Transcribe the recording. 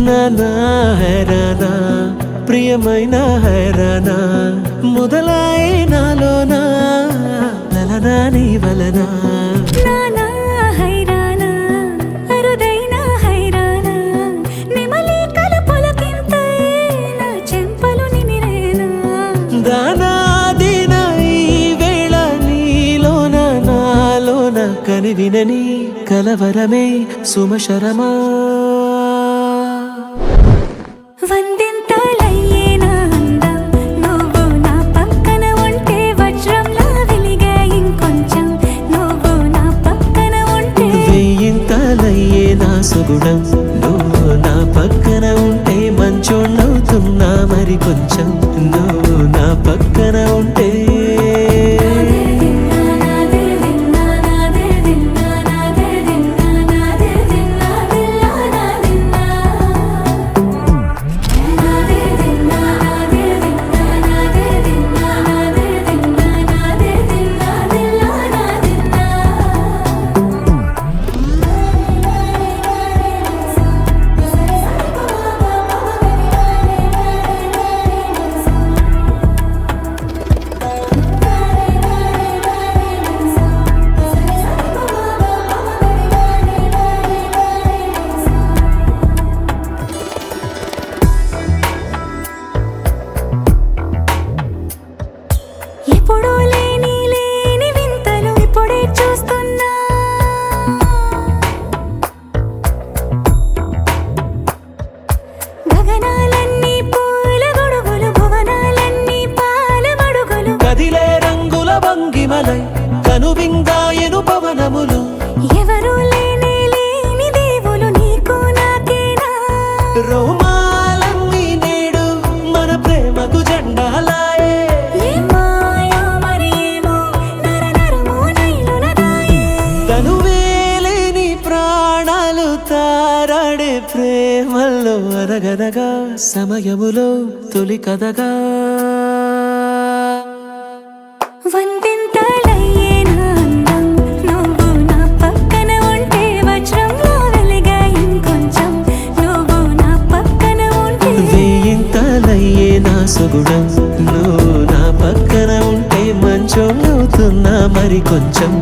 నానా హైరానా ప్రియమైన హైరానా మొదలాయి నాలోనా లలనా నీ వలనా నానా హైరానా అరుదైన హైరానా నెమలి కలుపులకింతై నా చెంపలు నిమిరేనా దానా దినా ఈ వేళ నీలోన నాలోన కనివినని కలవరమే సుమశరమా వందింతలయ్యే నా అందం నువ్వు నా పక్కన ఉంటే వజ్రంలా వెలిగే ఇంకొంచెం నువ్వు నా పక్కన ఉంటే వెయ్యింతలయ్యే నా సుగుణం నువ్వు నా పక్కన ఉంటే మంచోళ్ళవుతున్నా మరి కొంచెం నువ్వు నా పక్కన ఉంటే ఎప్పుడూ లేని వింతలు ఇప్పుడే చూస్తున్నా గగనాలన్నీ పూల గొడుగులు భువనాలన్నీ పాల మడుగులు కదిలే రంగుల భంగిమలై కనువిందాయను పవనములు ఎవరూ లేని దేవులు నీకు నాకేనా రోమాలన్నీ నేడు మన ప్రేమకు జెండాలాయే ఏమాయో మరేమో నరనరమో నైలునదాయే తనువేలేని ప్రాణాలు తారాడే ప్రేమల్లో అనగనగా సమయములో తొలి కథగా వందింతలయ్యే నా అందం నువ్వు నా పక్కన ఉంటే వజ్రంలా వెలిగే ఇంకొంచెం నువ్వు నా పక్కన ఉంటే వెయ్యింతలయ్యే నా సుగుణం నువ్వు నా పక్కన ఉంటే మంచోళ్ళవుతున్నా మరి కొంచెం